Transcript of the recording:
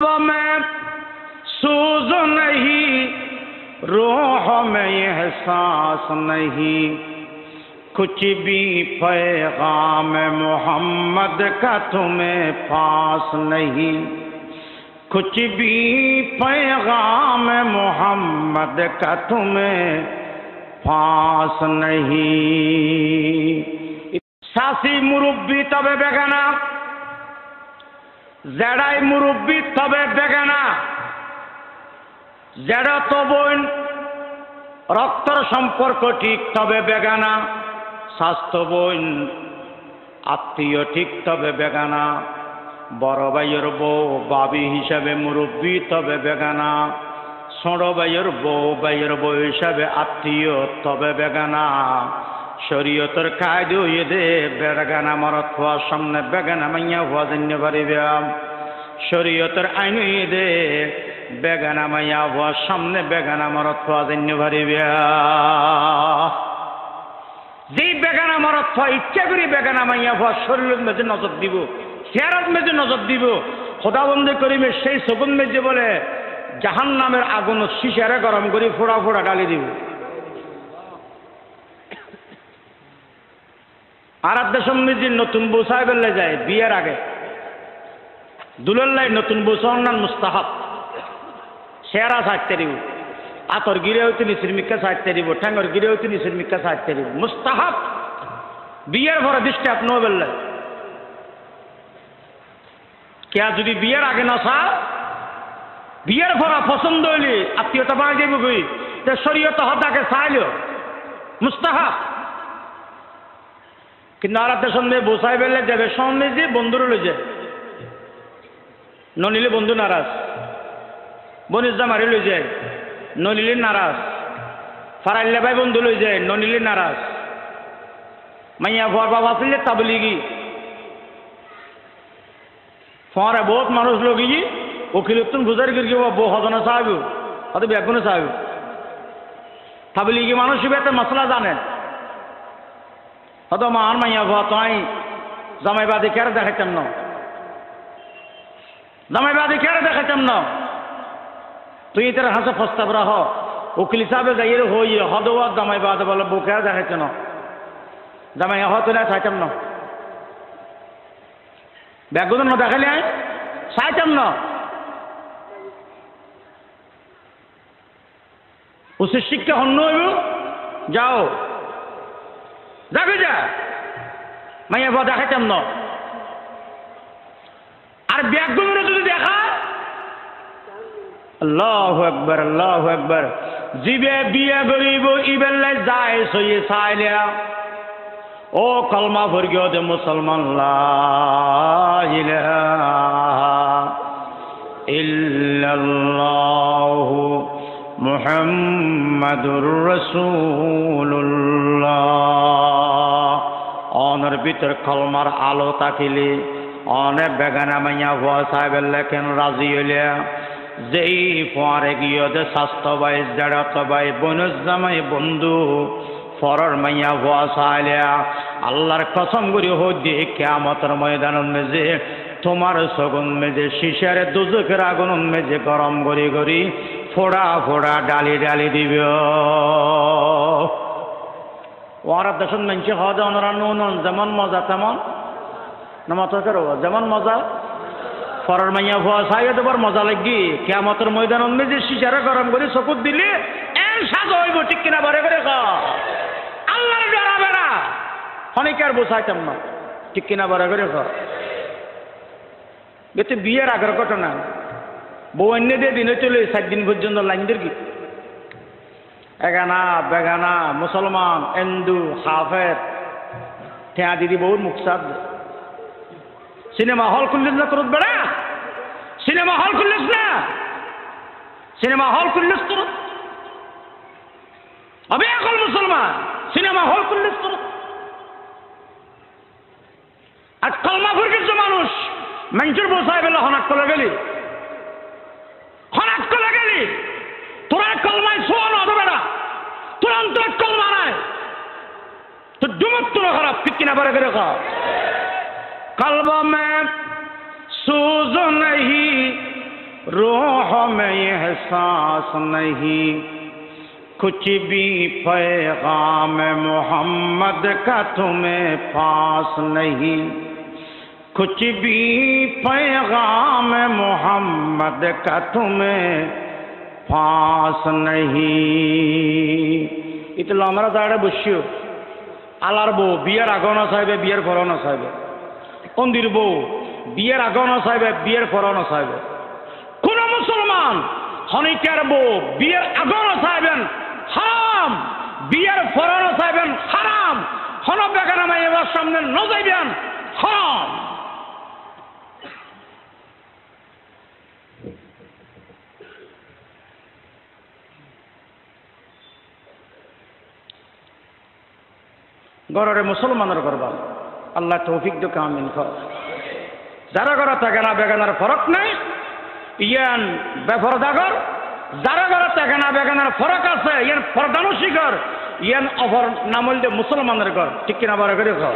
में सूज नहीं, रूह में एहसास नहीं, कुछ भी पैगाम मोहम्मद का तुम्हें पास नहीं, कुछ भी पैगाम मोहम्मद का तुम्हें पास नहीं। सासी मुरब्बी तबे बेगाना, जेड़ाई मुरब्बी तबे बेगाना, जेड़ा तो बोन रक्तर सम्पर्क ठीक तबे बेगाना, स्वास्थ्य बोन आत्मीय ठीक तबे बेगाना, बड़ भाइयर बউ बाबी हिसाबे मुरब्बी तबे बेगाना, छोड़ भाइयर बউ हिसाबे आत्मीय तबे बेगाना। शरीयतर कायदो ये बेगाना मरद हওয়ার सामने बेगाना माइया हওয়া জন্য পারিবে। शरीयतर आईन ये बेगाना माइया हওয়ার सामने बेगाना मरद हওয়া জন্য পারিবে। যে বেগানা মরদ হওয়া ইচ্ছা করি বেগানা মাইয়া হওয়া শরীরের মেঝে নজর দিব, চেহারার মেঝে নজর দিব। খোদাবন্দি করিমে সেই সগুন মেঝে বলে জাহান নামের আগুন শিশারে গরম করে ফোড়া ফোড়া ডালি দিব। আর দেশের মেঝে নতুন বউ সাহেবেলে যায় বিয়ের আগে দুলাল্লাই নতুন বউ সন্নান মুস্তাহাব, চেহারা সাজতে দিব, আতর গিরেও তিনি শ্রমিককে সাজতে দিব, ঠ্যাঙ্গর গিরেও তিনি শ্রমিককে সাজতে দিব, মুস্তাহাব। বিয়ের পরে দৃষ্টি আপনিও বললেন কে যদি বিয়ের আগে না চা বিয়ের পরে পছন্দ হইলে আত্মীয়তা বাড়াই যাইব কই, শরীয়ত হদাকে চাইল মুস্তাহাব। কিন্তু আর দেশের মেয়ে বসাই বেলে যাবে সামনে যে বন্ধুরও লই যায়, ননিলে বন্ধু নারাজ, বনির জামারে লই যায় ননিলে নারাজ, ফারাইল্লা ভাই বন্ধু লই যায় ননিলে নারাজ, মাইয়া ভর বাবা ছিল তাবলিগি ফরে বহুত মানুষ লগি ওকিলতুন গুজার গিয়ে বউ হজনা চাইব হয়তো ব্যাগুনে চাইব। তাবলিগি মানুষ একটা মশলা জানে হয়তো মার মাইয়া ভুয়া তাই জামাইবাদী কেড়ে দেখাইতাম না, জামাইবাদী কেড়ে দেখাইতাম না, তুই তার হাসে প্রস্তাব রাহ উকিল হিসাবে যাই হই হদওয়া জামাইবাদ বলে বউ কেড়ে দেখাইছে না, জামাই হয়তো না চাইতাম না, ব্যাগুন না দেখাইলে চাইতাম না। উচিত শিক্ষা হন্য হইব যাও যাবে যা মাইয়া বা দেখাইতাম না। আর ব্যাগুলো যদি দেখা আল্লাহু আকবার আল্লাহু আকবার, জিবে বিয়ে করিব ইবেলে যায় সইয়ে চাইলে ও কলমা ভর্গীয় দে মুসলমান লা ইলাহা ইল্লাল্লাহু মুহাম্মাদুর রাসূলুল্লাহ। অনের ভিতর কলমার আলো তাকিলে অনেক বেগানা মাইয়া হওয়া সাহেবের লেখেন রাজি হইলে যেই ফরে গিয়ে যে স্বাস্থ্য ভাই জেড়াত ভাই বনুজামাই বন্ধু ফরর মাইয়া হওয়া চাইলে আল্লাহর কসম করি হো দিয়ে কিয়ামতের ময়দানের মেঝে তোমার সগুন মেঝে শিশারে দুজকের আগুন মেঝে গরম করি করি ফোড়া ফোড়া ডালি ডালি দিব। ওরা দেশের মানুষ হওয়া ওনারা নুন যেমন মজা তেমন নামাতের যেমন মজা ফরর মাইয়া হওয়া চাইলে তোমার মজা লাগি কিয়ামতের ময়দানের মেঝে শিশারে গরম করি চকুত দিলে এন সাজ হইব ঠিক কিনা বারে করে আল্লাহর ডরাবে না অনেকের বোঝাইতাম না ঠিক কিনা বারে করে এতে বিয়ের আগের ঘটনা বউ এনে দিয়ে দিনে চলে 7 দিন পর্যন্ত লাইনদের কি এগানা বেগানা মুসলমান হিন্দু হাফেজ ঠেয়া দিদি বহুত মুখসাদ সিনেমা হল খুললিস না তোর বেড়া, সিনেমা হল খুললিস না, সিনেমা হল খুললিস তোর আমি এখন মুসলমান সিনেমা হল খুললিস তোর। আর কলমা ফুরকিস মানুষ মানুষের বসায় বেলা হনাট করে গেলি হনাট করে গেলি তোরা কলমায় শোন হবে না, তোর অন্তর কলমা নাই তোর ডুমুক তোর খারাপ ঠিক কিনা বারে করে कल्ब में सूज नहीं रूह में एहसास नहीं, कुछ भी पैगाम मोहम्मद का तुम्हें पास नहीं, कुछ भी पैगाम मोहम्मद का तुम्हें पास नहीं। इतलो আমরা দাঁড়ে বসিও আলার বউ বিয়ের আগনা চাইবে, বিয়ের পরনা চাইবে, অন্দির বউ বিয়ের আগনা চাইবে, বিয়ের পরনা চাইবে। কোন মুসলমান হনিকার বউ বিয়ের আগনা চাইবেন হারাম, বিয়ের পরনা চাইবেন হারাম, হন বেগানা মাইয়ের সামনে ন যাইবেন হারাম। গড়ে মুসলমানের করবা আল্লাহ তৌফিক দো কামিন কর। যারা ঘরে থাকে না বেগানার ফরক নাই ইয়ান বেফরদাগর, যারা ঘরে থাকে না বেগানার ফরক আছে ইয়ান ফরদানো শিকর, ইয়ান অফর নামল মুসলমানের ঘর, ঠিক কিনা বারে করে খাও।